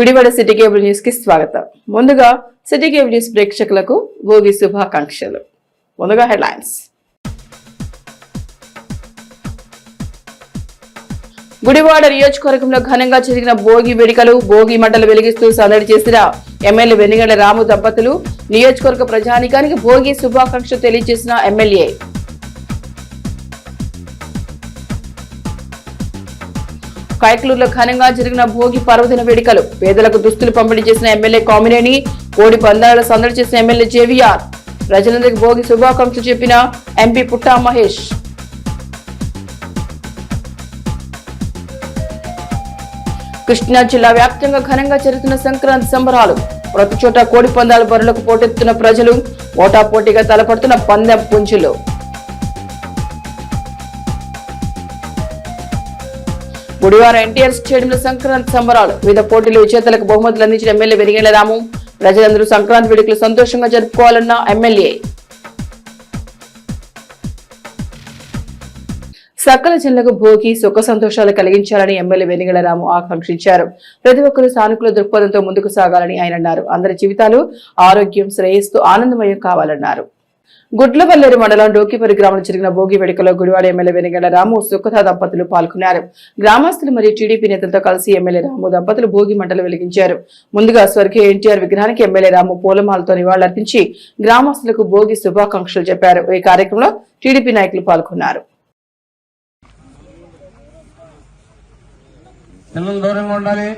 Gudivada city cable news కి స్వాగతం. ముందుగా సిటీ కేబుల్ న్యూస్ ప్రేక్షకులకు భోగి శుభాకాంక్షలు. ముందుగా హెడ్లైన్స్. గుడివాడ నియోజకవర్గంలో ఘనంగా జరిగిన భోగి వేడుకలు. భోగి మంటలు వెలిగిస్తూ సందడి చేసిన ఎమ్మెల్యే వెనిగళ్ల రాము దంపతులు. నియోజకవర్గ ప్రజానికానికి భోగి శుభాకాంక్షలు తెలియజేసిన ఎమ్మెల్యే. కైకలూరులో ఘనంగా జరిగిన భోగి పర్వదిన వేడుకలు. పేదలకు దుస్తులు పంపిణీ చేసిన ఎమ్మెల్యే కామినేని. కోడి పందాలలో సందడి చేసిన ఎమ్మెల్యే జేవీఆర్. ప్రజలందరికీ భోగి శుభాకాంక్షలు చెప్పిన ఎంపీ పుట్టా మహేష్. కృష్ణా జిల్లా వ్యాప్తంగా ఘనంగా జరుగుతున్న సంక్రాంతి సంబరాలు. ప్రతి చోట కోడి పందాల బరులకు పోటెత్తున్న ప్రజలు. పోటాపోటీగా తలపడుతున్న పందెం పుంజులు. గుడివాడ ఎన్టీఆర్ స్టేడియంలో సంక్రాంతి సంబరాలు. వివిధ పోటీలు విజేతలకు బహుమతులు అందించిన ఎమ్మెల్యే వెనిగళ్ల రాము. ప్రజలందరూ సంక్రాంతి వేడుకలు సంతోషంగా జరుపుకోవాలన్న ఎమ్మెల్యే. సకల జనులకు భోగి సుఖ సంతోషాలు కలిగించాలని ఎమ్మెల్యే వెనిగళ్ల రాము ఆకాంక్షించారు. ప్రతి ఒక్కరూ సానుకూల దృక్పథంతో ముందుకు సాగాలని ఆయన అన్నారు. అందరి జీవితాలు ఆరోగ్యం శ్రేయస్సు ఆనందమయం కావాలన్నారు. గుడ్లవల్లేరు మండలం డోకిపరి గ్రామంలో జరిగిన భోగి వేడుకలో గుడివాడ ఎమ్మెల్యే వెనిగళ్ల రాము సుఖత దంపతులు పాల్గొన్నారు. గ్రామస్తులు మరియు టీడీపీ నేతలతో కలిసి ఎమ్మెల్యే రాము దంపతులు భోగి మంటలు వెలిగించారు. ముందుగా స్వర్గీయ ఎన్టీఆర్ విగ్రహానికి ఎమ్మెల్యే రాము పూలమాలతో నివాళులర్పించి గ్రామస్తులకు భోగి శుభాకాంక్షలు చెప్పారు. ఈ కార్యక్రమంలో టీడీపీ నాయకులు పాల్గొన్నారు. దూరంగా ఉండాలి.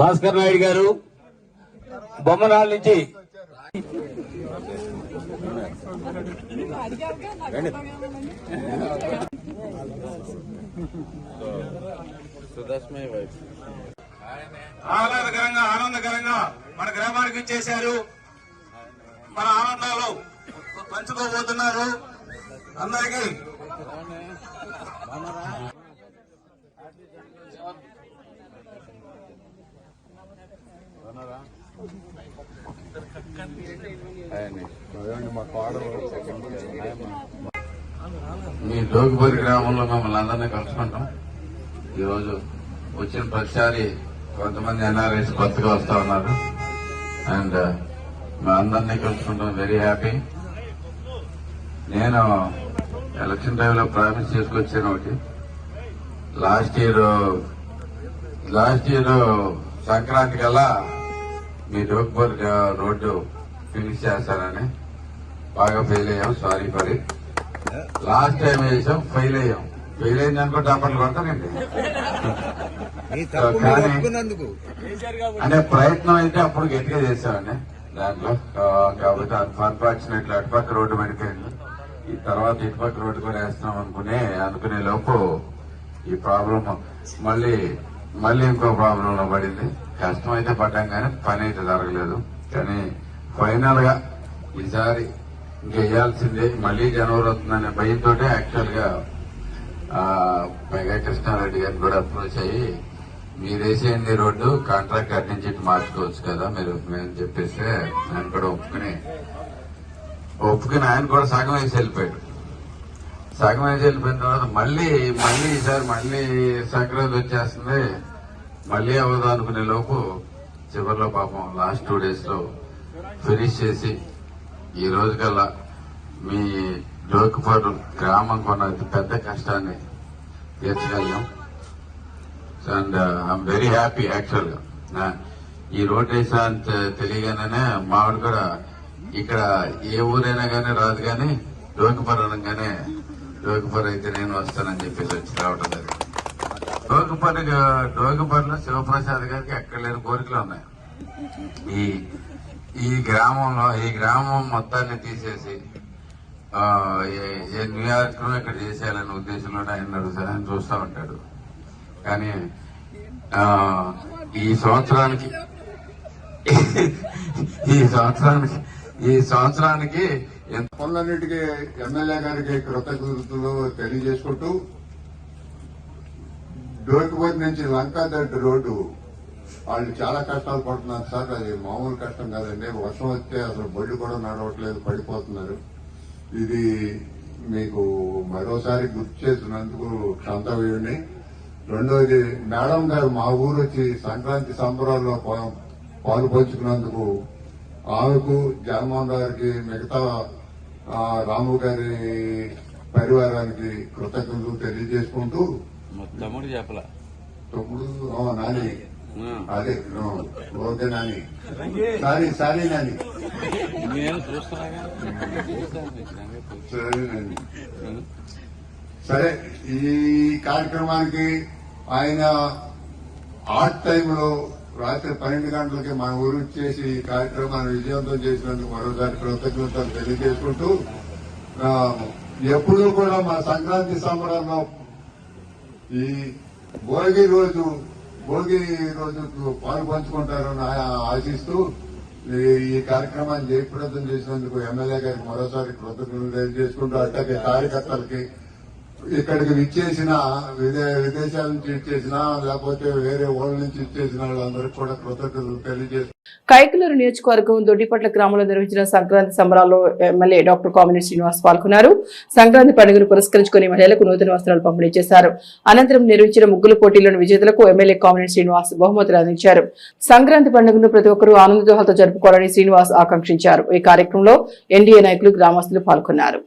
భాస్కర్ నాయుడు గారు బొమ్మనాళ్ళ నుంచి ఆనందకరంగా మన గ్రామానికి ఇచ్చేశారు. మన ఆనందాలు పంచుకోబోతున్నారు. అందరికీ మీ డోకిపరి గ్రామంలో మమ్మల్ని అందరినీ కలుసుకుంటాం. ఈరోజు వచ్చిన ప్రతిసారి కొంతమంది ఎన్ఆర్ఐస్ కొత్తగా వస్తా ఉన్నారు. అండ్ మా అందరినీ కలుసుకుంటాం. Very happy. నేను ఎలక్షన్ టైంలో ప్రామిస్ చేసుకొచ్చాను ఒకటి. లాస్ట్ ఇయర్ సంక్రాంతి కల్లా మీ డోక్పూర్ రోడ్డు ఫినిష్ చేస్తానని. బాగా ఫెయిల్ అయ్యాం. Sorry for it. Last time వేసాం, ఫెయిల్ అయ్యాం. ఫెయిల్ అయింది అనుకో డబ్బులు కొడతానండి. అంటే ప్రయత్నం అయితే అప్పుడు గట్టిగా చేశామండి దాంట్లో. కాబట్టి అన్ఫార్చునేట్లీ అటుపక్క రోడ్డు పడిపోయింది. ఈ తర్వాత ఇటుపక్క రోడ్డు కూడా వేస్తున్నాం అనుకునే లోపు ఈ ప్రాబ్లం మళ్ళీ ఇంకో ప్రాబ్లంలో పడింది. కష్టం అయితే పడ్డాం కానీ పని అయితే జరగలేదు. కానీ ఫైనల్ గా ఈసారి ఇంకేయాల్సిందే. మళ్లీ జనవరి వస్తుందనే భయంతో యాక్చువల్ గా మెగా కృష్ణారెడ్డి గారిని కూడా అప్రోచ్ అయ్యి మీరేసేయండి రోడ్డు, కాంట్రాక్ట్ అటు నుంచి ఇటు మార్చుకోవచ్చు కదా మీరు అని చెప్పేస్తే ఆయన కూడా ఒప్పుకుని ఆయన కూడా సగం వేసి వెళ్ళిపోయాడు. సగం వేసి వెళ్ళిపోయిన తర్వాత మళ్ళీ ఈసారి మళ్ళీ సంక్రాంతి వచ్చేస్తుంది, మళ్ళీ అవ్వదు అనుకునే లోపు చివరిలో పాపం లాస్ట్ 2 days లో ఫినిష్ చేసి ఈ రోజుకల్లా మీ డోకిపరు గ్రామం కొన్న పెద్ద కష్టాన్ని తీర్చగలిగాం. And I'm very happy. Actual గా ఈ రోడ్ వేసా అని తెలియగానే మావిడ కూడా ఇక్కడ ఏ ఊరైనా కానీ రాదు, కానీ డోకిపర్ అనగానే డోకిపర్ అయితే నేను వస్తానని చెప్పేసి వచ్చి రావడం జరిగింది. డోకిపర్లో శివప్రసాద్ గారికి ఎక్కడ లేని కోరికలు ఉన్నాయి. ఈ గ్రామం మొత్తాన్ని తీసేసి న్యూయార్క్ లో ఇక్కడ చేసేయాలనే ఉద్దేశంలో ఆయన అడుగుతారని చూస్తూ ఉంటాడు. కానీ ఈ సంవత్సరానికి పనులన్నిటికీ ఎమ్మెల్యే గారికి కృతజ్ఞతలు తెలియజేసుకుంటూ డోకిపూర్ నుంచి లంకాదడ్డి రోడ్డు వాళ్ళు చాలా కష్టాలు పడుతున్నారు సార్. అది మామూలు కష్టం కాదండి. వర్షం వస్తే అసలు బళ్ళు కూడా నడవట్లేదు, పడిపోతున్నారు. ఇది మీకు మరోసారి గుర్తు చేసినందుకు క్షంతవ్యండి. రెండోది, మేడం గారు మా ఊరు వచ్చి సంక్రాంతి సంబరాల్లో పాలు పంచుకున్నందుకు ఆమెకు, జగన్మోహన్ గారికి, మిగతా రాము గారి పరివారానికి కృతజ్ఞతలు తెలియజేసుకుంటూ, తమ్ముడు చెప్పలా, తమ్ముడు నాని, అదే ఓకే నాని, సారీ నాని, సరే నాని. సరే, ఈ కార్యక్రమానికి ఆయన ఆర్ట్ టైంలో రాత్రి 12 గంటలకి మన ఊరు చేసి ఈ కార్యక్రమాన్ని విజయవంతం చేసినందుకు మరోసారి కృతజ్ఞతలు తెలియజేసుకుంటూ, ఎప్పుడూ కూడా మన సంక్రాంతి సంబరంలో ఈ భోగి రోజు పాలు పంచుకుంటారని ఆశిస్తూ ఈ కార్యక్రమాన్ని జయప్రదం చేసినందుకు ఎమ్మెల్యే గారికి మరోసారి కృతజ్ఞతలు తెలియజేసుకుంటూ, అట్లాగే కార్యకర్తలకి, ఇక్కడికి విచ్చేసిన విదేశాల నుంచి ఇచ్చేసిన లేకపోతే వేరే ఊళ్ళ నుంచి ఇచ్చేసిన వాళ్ళందరికీ కూడా కృతజ్ఞతలు తెలియజేస్తున్నారు. కైకలూరు నియోజకవర్గం దొడ్డిపట్ల గ్రామంలో నిర్వహించిన సంక్రాంతి సంబరాల్లో ఎమ్మెల్యే డాక్టర్ కామినేని శ్రీనివాస్ పాల్గొన్నారు. సంక్రాంతి పండుగను పురస్కరించుకుని మహిళలకు నూతన వస్త్రాలు పంపిణీ చేశారు. అనంతరం నిర్వహించిన ముగ్గుల పోటీలోని విజేతలకు ఎమ్మెల్యే కామినేని శ్రీనివాస్ బహుమతులు అందించారు. సంక్రాంతి పండుగను ప్రతి ఒక్కరూ ఆనందోహాలతో జరుపుకోవాలని శ్రీనివాస్ ఆకాంక్షించారు. ఈ కార్యక్రమంలో ఎన్డీఏ నాయకులు, గ్రామస్తులు పాల్గొన్నారు.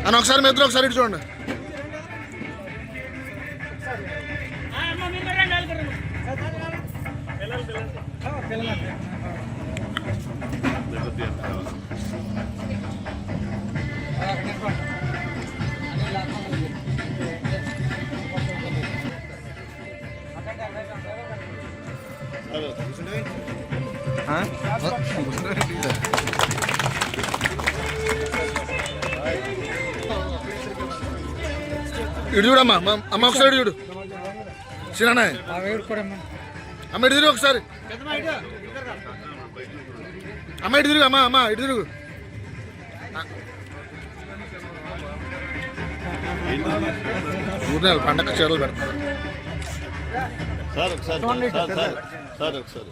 అని ఒకసారి మీ ఇద్దరు ఒకసారి ఇటు చూడండి. ఇటు చూడమ్మా, అమ్మ ఒకసారి ఇటు చూడు. చిన్న అమ్మ ఇటు తిరుగు ఒకసారి. అమ్మ ఇటు తిరుగు, అమ్మ ఇటు తిరుగు. ఊరినే పండగ చీరలు పెడతారు సార్. ఒకసారి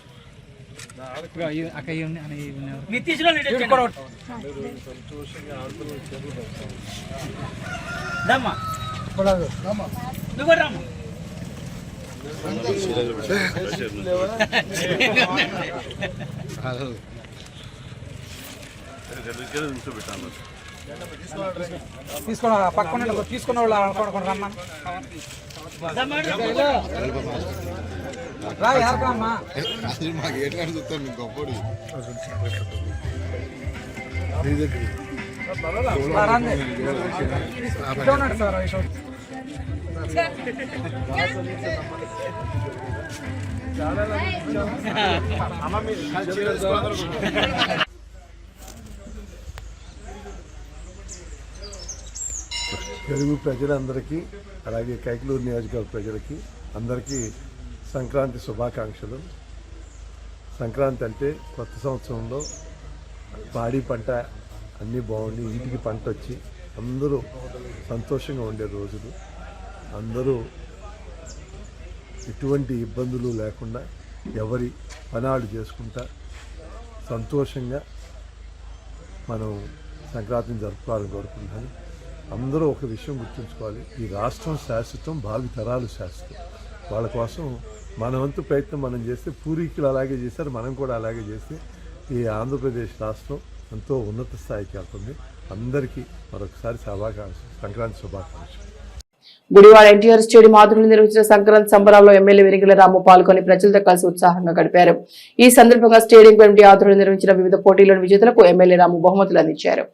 తీసుకో పక్కన తీసుకున్న వాళ్ళు రమ్మా రా యారమ్మా మాకు ఏటు చూస్తాను మీకు గొప్పడు. తెలుగు ప్రజలందరికీ, అలాగే కైకలూరు నియోజకవర్గ ప్రజలకి అందరికీ సంక్రాంతి శుభాకాంక్షలు. సంక్రాంతి అంటే కొత్త సంవత్సరంలో పాడి పంట అన్నీ బాగుండి ఇంటికి పంట వచ్చి అందరూ సంతోషంగా ఉండే రోజులు. అందరూ ఎటువంటి ఇబ్బందులు లేకుండా ఎవరి పనాలు చేసుకుంటా సంతోషంగా మనం సంక్రాంతిని జరుపుకోవాలని కోరుకుంటున్నాను. అందరూ ఒక విషయం గుర్తుంచుకోవాలి, ఈ రాష్ట్రం శాశ్వతం, భావి తరాలు శాశ్వతం. వాళ్ళ కోసం మన వంతు ప్రయత్నం మనం చేస్తే, పూర్వీకులు అలాగే చేశారు, మనం కూడా అలాగే చేస్తే ఈ ఆంధ్రప్రదేశ్ రాష్ట్రం ఎంతో ఉన్నత స్థాయికి వెళ్తుంది. అందరికీ మరొకసారి సంక్రాంతి శుభాకాంక్షలు. గుడివాడ ఎన్టీఆర్ స్టేడియం ఆధ్వర్యంలో నిర్వహించిన సంక్రాంతి సంబరాల్లో ఎమ్మెల్యే వెనిగళ్ల రాము పాల్గొని ప్రజలతో కలిసి ఉత్సాహంగా గడిపారు. ఈ సందర్భంగా స్టేడియం కమిటీ ఆధ్వర్యంలో నిర్వహించిన వివిధ పోటీల్లోని విజేతలకు ఎమ్మెల్యే రాము బహుమతులు అందించారు.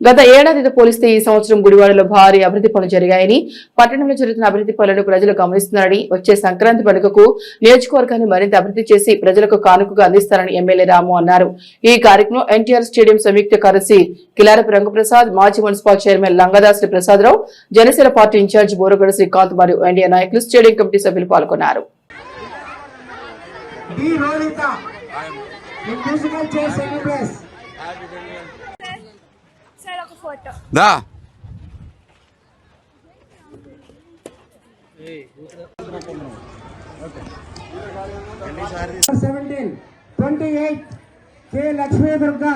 గత ఏడాదితో పోలిస్తే ఈ సంవత్సరం గుడివాడలో భారీ అభివృద్ధి పనులు జరిగాయని, పట్టణంలో జరుగుతున్న అభివృద్ధి పనులను ప్రజలు గమనిస్తున్నారని, వచ్చే సంక్రాంతి పండుగకు నియోజకవర్గాన్ని మరింత అభివృద్ధి చేసి ప్రజలకు కానుకగా అందిస్తారని ఎమ్మెల్యే రాము అన్నారు. ఈ కార్యక్రమం ఎన్టీఆర్ స్టేడియం సంయుక్త కార్యదర్శి కిలారపు రంగప్రసాద్, మాజీ municipal chairman Langadasri Prasadarao, Janasena party incharge Boragada Srikanth మరియు ఎన్డీఏ నాయకులు, స్టేడియం కమిటీ సభ్యులు పాల్గొన్నారు. D Rohitha in musical chair second place. Sir ఒక ఫోటో దా 17 28 K Lakshmi Durga.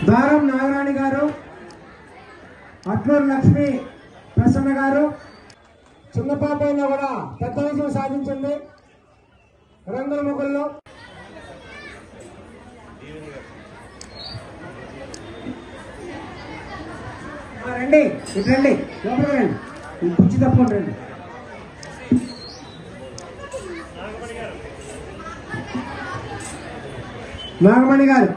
దారం నాగరాణి గారు, అట్లూరు లక్ష్మి ప్రసన్న గారు. చిన్న పాప అయినా కూడా పెద్ద విజయం సాధించింది రంగుల ముగ్గుల్లో. రండి ఇటు రండి, లోపల రండి, పిచ్చి తప్పకుండా రండి. నాగమణి గారు.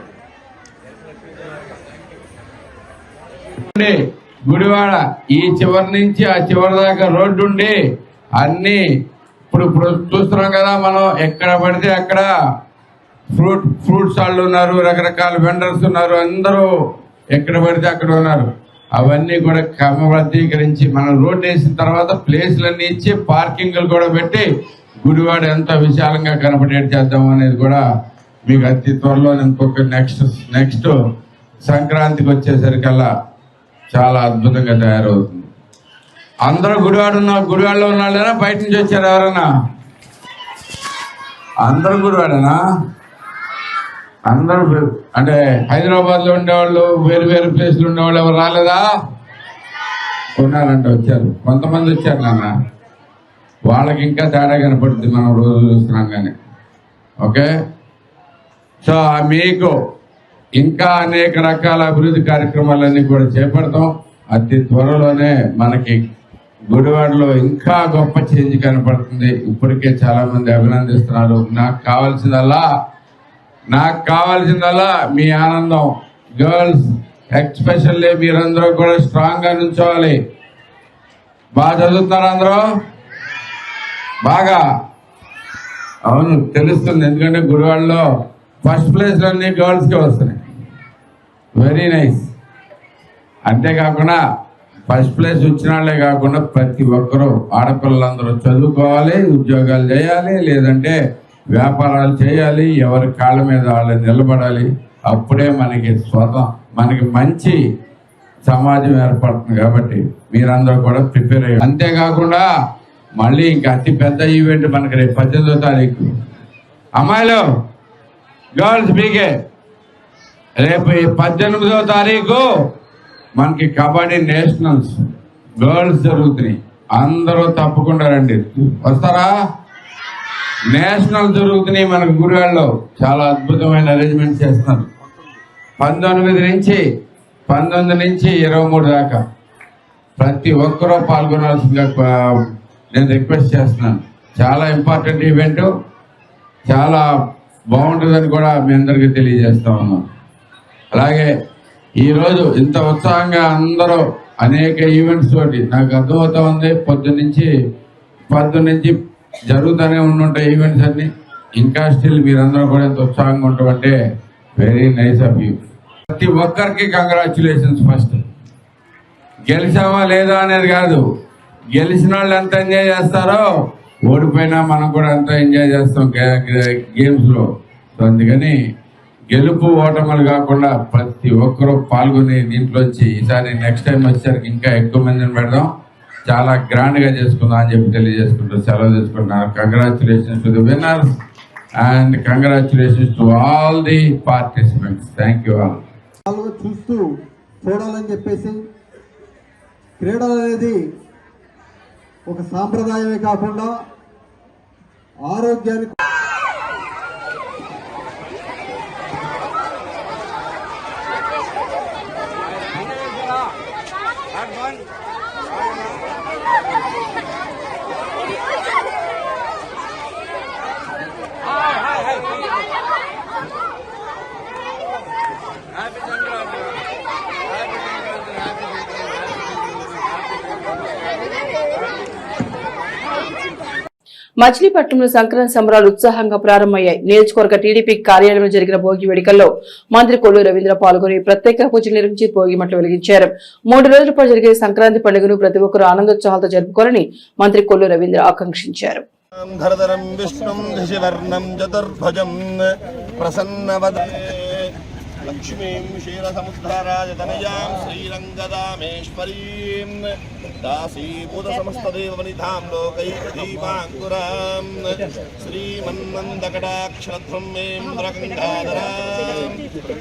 గుడివాడ ఈ చివరి నుంచి ఆ చివరి దాకా రోడ్డు ఉండి అన్ని ఇప్పుడు చూస్తున్నాం కదా మనం. ఎక్కడ పడితే అక్కడ ఫ్రూట్స్ వాళ్ళు ఉన్నారు, రకరకాల వెండర్స్ ఉన్నారు, అందరూ ఎక్కడ పడితే అక్కడ ఉన్నారు. అవన్నీ కూడా క్రమబద్ధీకరించి మనం రోడ్డు వేసిన తర్వాత ప్లేస్లన్నీ ఇచ్చి పార్కింగ్లు కూడా పెట్టి గుడివాడ ఎంత విశాలంగా కనపడేట్ చేద్దాం అనేది కూడా మీకు అతి త్వరలో ఇంకొక నెక్స్ట్ సంక్రాంతికి వచ్చేసరికల్లా చాలా అద్భుతంగా తయారవుతుంది. అందరూ గుడివాడలో ఉన్నాళ్ళేనా, బయట నుంచి వచ్చారు ఎవరన్నా? అందరూ గుడివాడేనా? అందరూ అంటే హైదరాబాద్ లో ఉండేవాళ్ళు, వేరు వేరు ప్లేస్లు ఉండేవాళ్ళు ఎవరు రాలేదా? ఉన్నారంటే వచ్చారు, కొంతమంది వచ్చారు నాన్న. వాళ్ళకి ఇంకా తేడా కనపడుతుంది మనం రోజు చూస్తున్నాం కానీ. ఓకే, సో మీకు ఇంకా అనేక రకాల అభివృద్ధి కార్యక్రమాలన్నీ కూడా చేపడతాం. అతి త్వరలోనే మనకి గుడివాడలో ఇంకా గొప్ప చేంజ్ కనపడుతుంది. ఇప్పటికే చాలా మంది అభినందిస్తున్నారు. నాకు కావాల్సిందల్లా మీ ఆనందం. గర్ల్స్ ఎక్స్పెషల్లీ మీరందరూ కూడా స్ట్రాంగ్ గా నుంచోవాలి. బాగా చదువుతున్నారు అందరూ? బాగా? అవును, తెలుస్తుంది. ఎందుకంటే గుడివాడలో ఫస్ట్ ప్లేస్లు అన్ని గర్ల్స్కే వస్తున్నాయి. Very nice. అంతేకాకుండా ఫస్ట్ ప్లేస్ వచ్చిన వాళ్ళే కాకుండా ప్రతి ఒక్కరూ ఆడపిల్లలందరూ చదువుకోవాలి, ఉద్యోగాలు చేయాలి, లేదంటే వ్యాపారాలు చేయాలి, ఎవరి కాళ్ళ మీద వాళ్ళు నిలబడాలి. అప్పుడే మనకి మంచి సమాజం ఏర్పడుతుంది. కాబట్టి మీరందరూ కూడా ప్రిపేర్ అయ్యారు. అంతేకాకుండా మళ్ళీ ఇంకా అతి పెద్ద ఈవెంట్ మనకి రేపు 18వ తారీఖు. అమ్మాయిలు, గర్ల్స్ బీకే, రేపు 18వ తారీఖు మనకి కబడ్డీ నేషనల్స్ గర్ల్స్ జరుగుతున్నాయి. అందరూ తప్పకుండా రండి. వస్తారా? నేషనల్ జరుగుతున్నాయి మనకు గుడివాడలో. చాలా అద్భుతమైన అరేంజ్మెంట్ చేస్తున్నారు. 19 నుంచి 23 దాకా ప్రతి ఒక్కరూ పాల్గొనాల్సిందిగా నేను రిక్వెస్ట్ చేస్తున్నాను. చాలా ఇంపార్టెంట్ ఈవెంట్, చాలా బాగుంటుందని కూడా మీ అందరికీ తెలియజేస్తా ఉన్నాం. అలాగే ఈరోజు ఇంత ఉత్సాహంగా అందరూ అనేక ఈవెంట్స్ తోటి నాకు అర్థమవుతా ఉంది. పొద్దున్నుంచి జరుగుతూనే ఉంటుంటాయి ఈవెంట్స్ అన్ని. ఇంకా స్టిల్ మీరందరూ కూడా ఎంత ఉత్సాహంగా ఉంటామంటే వెరీ నైస్ ఆఫ్ యూ. ప్రతి ఒక్కరికి కంగ్రాచ్యులేషన్స్. ఫస్ట్ గెలిచామా లేదా అనేది కాదు, గెలిచిన వాళ్ళు ఎంత ఎంజాయ్ చేస్తారో ఓడిపోయినా మనం కూడా అంతా ఎంజాయ్ చేస్తాం గేమ్స్ లో. సో అందుకని గెలుపు ఓటములు కాకుండా ప్రతి ఒక్కరూ పాల్గొని దీంట్లోంచి ఈసారి నెక్స్ట్ టైం వచ్చేసరికి ఇంకా ఎక్కువ మందిని పెడదాం, చాలా గ్రాండ్ గా చేసుకుందాం అని చెప్పి తెలియజేసుకుంటూ సెలవు తీసుకుంటున్నారు. Congratulations to the winners and congratulations to all the participants. Thank you all. చూస్తూ చూడాలని చెప్పేసి క్రీడలు అనేది ఒక సాంప్రదాయమే కాకుండా ఆరోగ్యానికి మచిలీపట్నంలో సంక్రాంతి సంబరాలు ఉత్సాహంగా ప్రారంభమయ్యాయి. నియోజకవర్గ టీడీపీ కార్యాలయంలో జరిగిన భోగి వేడుకల్లో మంత్రి కొల్లు రవీంద్ర పాల్గొని ప్రత్యేక పూజలు నిర్వహించి భోగి మంటలు వెలిగించారు. 3 రోజుల పాటు జరిగే సంక్రాంతి పండుగను ప్రతి ఒక్కరూ ఆనందోత్సాహాలతో జరుపుకోవాలని మంత్రి కొల్లు రవీంద్ర ఆకాంక్షించారు. ధరధరం విష్ణుం దిశివర్ణం చతుర్భుజం ప్రసన్నవదనే లక్ష్మీం క్షీరసముద్రారాజతనయాం శ్రీరంగదామేశ్వరీం దాసీభూత సమస్తదేవనిధాం లోకైకదీపాంకురాం శ్రీమన్నందకటాక్షరధ్రుమేంద్రగంగాధరాం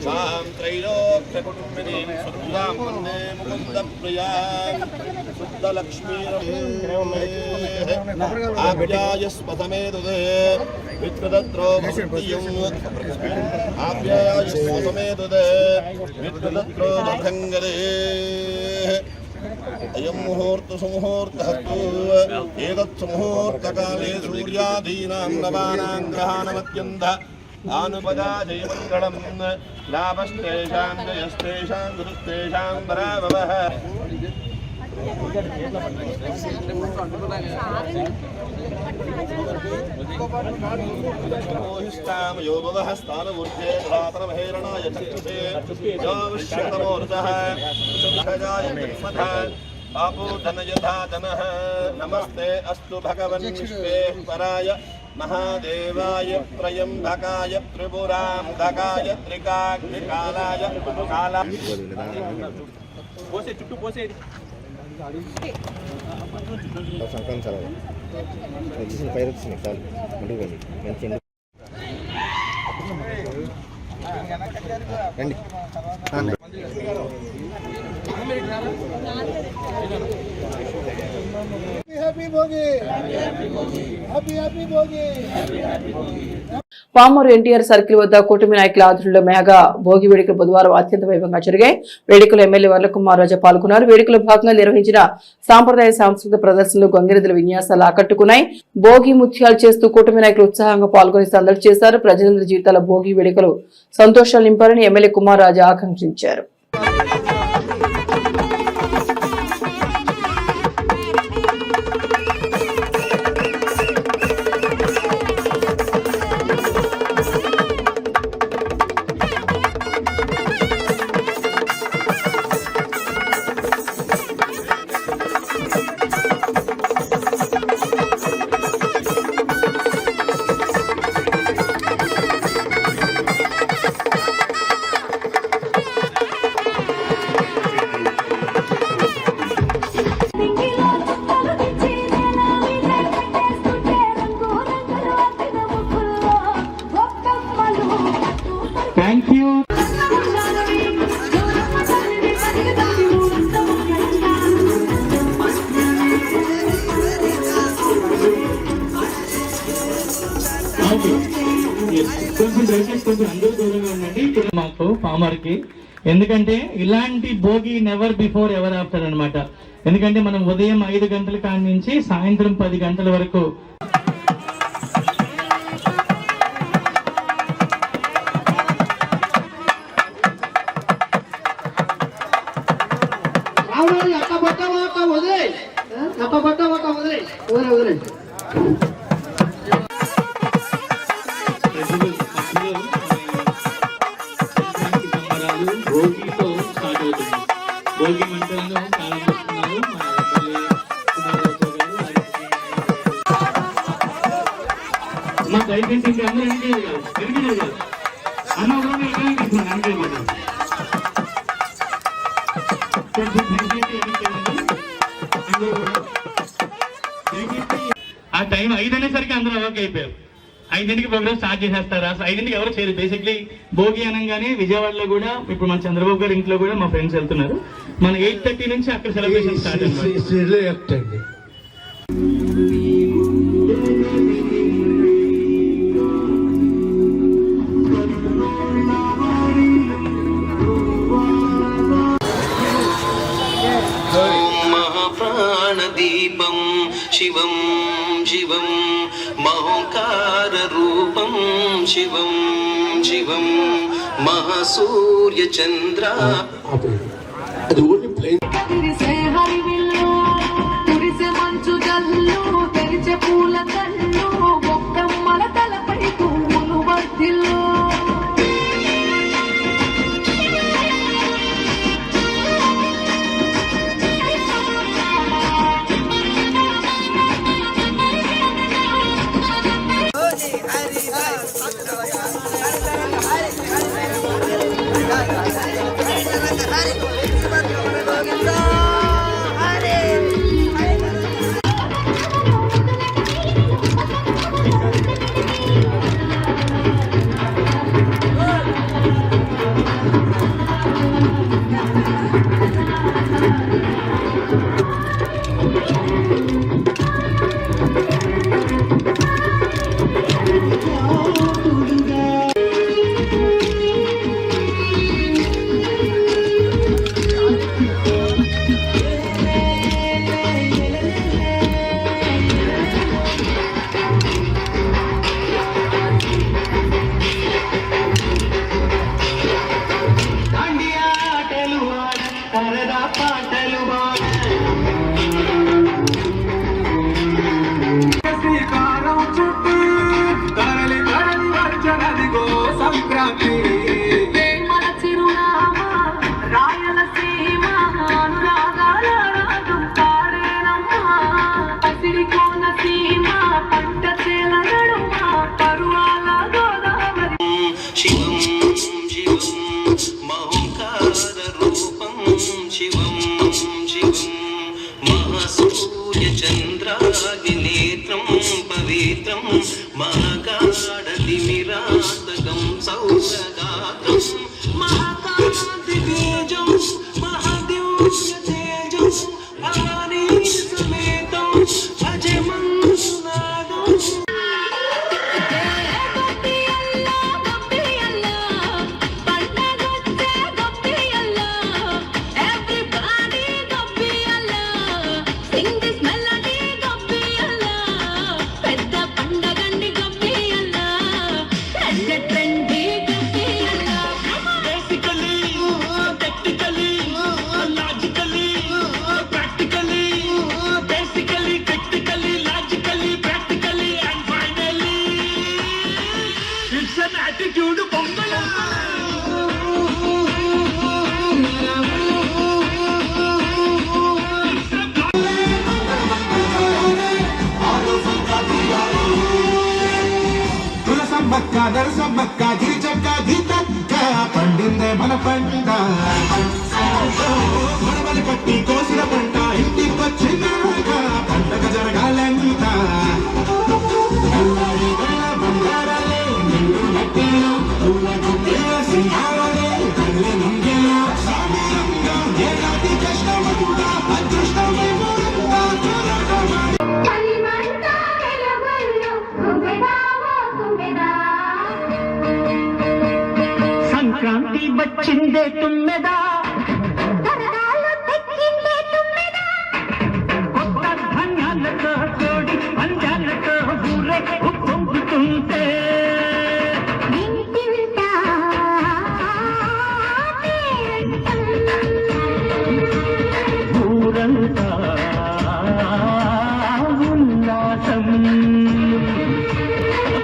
సాం త్రైలోక్యకుటుంబినీం సుర్యాం వందే ముకుందప్రియాం ఆప్యాయస్పథమేతుదే విద్యుదత్రో భక్తియం ఆప్యాయస్పథమేతుదే విద్యుదత్రో భంగదే అయం ముహూర్త సుముహూర్తః ఏతత్ సుముహూర్తకాలే సూర్యాదీనాం నవానాం గ్రహాణమత్యంత ఆనుపదాజయమంగళం లాభస్తేషాం జయస్తేషాం గురుస్తేషాం పరాభవః నమస్తే అస్తు భగవన్ విశ్వేశ్వరాయ మహాదేవాయ త్రయంబకాయ త్రిపురాంధకాయ త్రికాగ్నికాలాయ కాలా పోసే చుట్టూ పోసేది సంక్రాంతి సెలవు పైరు వచ్చినాయి చాలు ముందుకు రండి మంచి రండి పామూరు ఎన్టీఆర్ సర్కిల్ వద్ద కూటమి నాయకుల ఆధ్వర్యంలో మెగా భోగి వేడుకలు బుధవారం అత్యంత వైభవంగా జరిగాయి. వేడుకలో ఎమ్మెల్యే వర్లకుమార్ రాజా పాల్గొన్నారు. వేడుకలో భాగంగా నిర్వహించిన సాంప్రదాయ సాంస్కృతిక ప్రదర్శనలు గంగిరెద్దుల విన్యాసాలు ఆకట్టుకున్నాయి. భోగి ముత్యాలు చేస్తూ కూటమి నాయకులు ఉత్సాహంగా పాల్గొని సందడి చేశారు. ప్రజలందరి జీవితాల భోగి వేడుకలు సంతోషాలు నింపారని ఎమ్మెల్యే కుమార్ రాజా ఆకాంక్షించారు. మాకు పామర్కి ఎందుకంటే ఇలాంటి Bhogi never before ever after అన్నమాట. ఎందుకంటే మనం ఉదయం 5 గంటల కాడి నుంచి సాయంత్రం 10 గంటల వరకు భోగితో స్టార్ట్ అవుతుంది. భోగి మంటలను ప్రారంభిస్తున్నారు మా ఎమ్మెల్యే కుమార్ రాజా గారు. మా దయచేసి ఇంకా అందరూ వెనక్కి కాదు అన్న ఆ టైం 5 అనేసరికి అందరూ అవాక్ అయిపోయారు. 5ంటికి ప్రోగ్రామ్ స్టార్ట్ చేసేస్తారు. 5ంటికి ఎవరు చేయరు. బేసిక్లీ భోగి అనగానే విజయవాడలో కూడా ఇప్పుడు మన చంద్రబాబు గారి ఇంట్లో కూడా మా ఫ్రెండ్స్ వెళ్తున్నారు. మన 8:30 నుంచి అక్కడ సెలబ్రేషన్ స్టార్ట్ అన్నమాట. మహాప్రాణదీపం శివం శివం మహోంకార రూపం శివం శివం మహాసూర్య చంద్ర అది ఓన్లీ ప్లేన్ హరివిల్లు కురిసే మంచు జల్లు తెరిచే పూల కళ్ళు చంద్రాగ్నినేత్రం పవిత్రం మహాకాడతిమిరాతకం సౌరగాత్రం మహాకాంతి తేజం మహాదివ్య తేజం భవానీ సమేతం అజమంతునాదం. దర్శమ్మక్క గిరిచక్క గీతక్క పండిందే మన పంట మనమని పట్టి కోసిన పంట ఇంటికొచ్చినాక పండగ జరగాలంట బంగారాలే నిండు నట్టేలు సింహాలే తల్లి నుంగేలు సామీరంగా ఏనాటి కష్టమంతా అదృష్టమేమో సంక్రాంతి వచ్చిందే తుమ్మెదా కొత్త ధాన్యాలతో తోడి పంజాలతో ఊరే ఉప్పొంగుతుంటే ఊరంతా ఉల్లాసం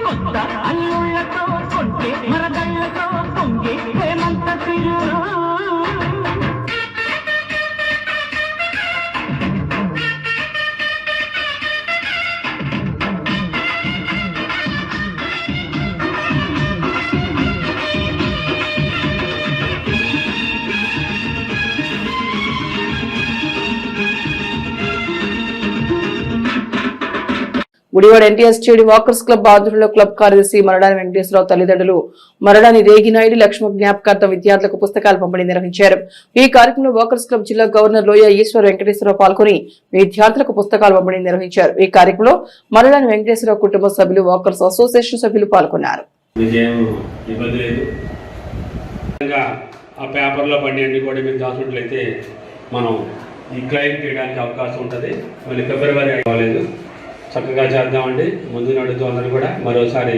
కొత్త అల్లుళ్ళతో కొంటే మరదళ్ళతో పొంగే హేమంత తిరు Gudivada NTR stadium walkers club ఆధ్వర్యంలో క్లబ్ కార్యదర్శి మరడాని వెంకటేశ్వరరావు తల్లిదండ్రులు మరడాని రేగినాయుడు లక్ష్మ జ్ఞాపకార్థం విద్యార్థులకు పుస్తకాలు పంపిణీ నిర్వహించారు. ఈ కార్యక్రమంలో వాకర్స్ క్లబ్ జిల్లా గవర్నర్ లోయ ఈశ్వర్ వెంకటేశ్వరరావు పాల్గొని విద్యార్థులకు పుస్తకాలు పంపిణీ నిర్వహించారు. ఈ కార్యక్రమంలో మరడాని వెంకటేశ్వరరావు కుటుంబ సభ్యులు వాకర్స్ అసోసియేషన్ సభ్యులు పాల్గొన్నారు. ఆ పేపర్లో పడి అన్ని కూడా మేము దాచున్నట్లయితే మనం ఈ క్లెయిమ్ చేయడానికి అవకాశం ఉంటుంది. మళ్ళీ ఫిబ్రవరి అవ్వలేదు, చక్కగా చేద్దామండి. ముందు నడుతూ అందరూ కూడా మరోసారి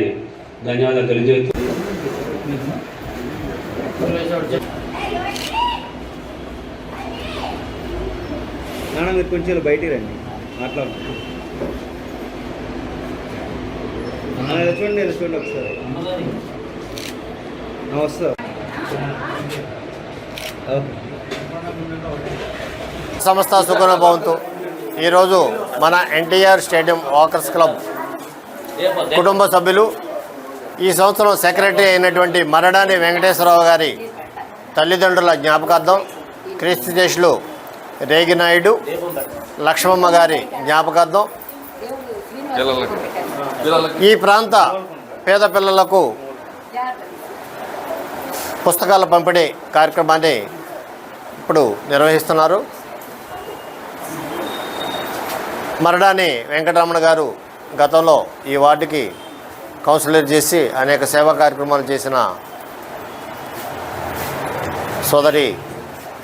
ధన్యవాదాలు తెలియజేస్తూ మీరు కొంచెం బయటికి రండి, మాట్లాడుతున్నాం. చూడండి ఒకసారి వస్తా. సంస్థ సుఖన భవంతు. ఈరోజు మన ఎన్టీఆర్ స్టేడియం వాకర్స్ క్లబ్ కుటుంబ సభ్యులు ఈ సంవత్సరం సెక్రటరీ అయినటువంటి మరడాని వెంకటేశ్వరరావు గారి తల్లిదండ్రుల జ్ఞాపకార్థం క్రీస్తు దేశులు రేగినాయుడు లక్ష్మమ్మ గారి జ్ఞాపకార్థం ఈ ప్రాంత పేద పిల్లలకు పుస్తకాల పంపిణీ కార్యక్రమాన్ని ఇప్పుడు నిర్వహిస్తున్నారు. మరడాని వెంకటరమణ గారు గతంలో ఈ వార్డుకి కౌన్సిలర్ చేసి అనేక సేవా కార్యక్రమాలు చేసిన సోదరి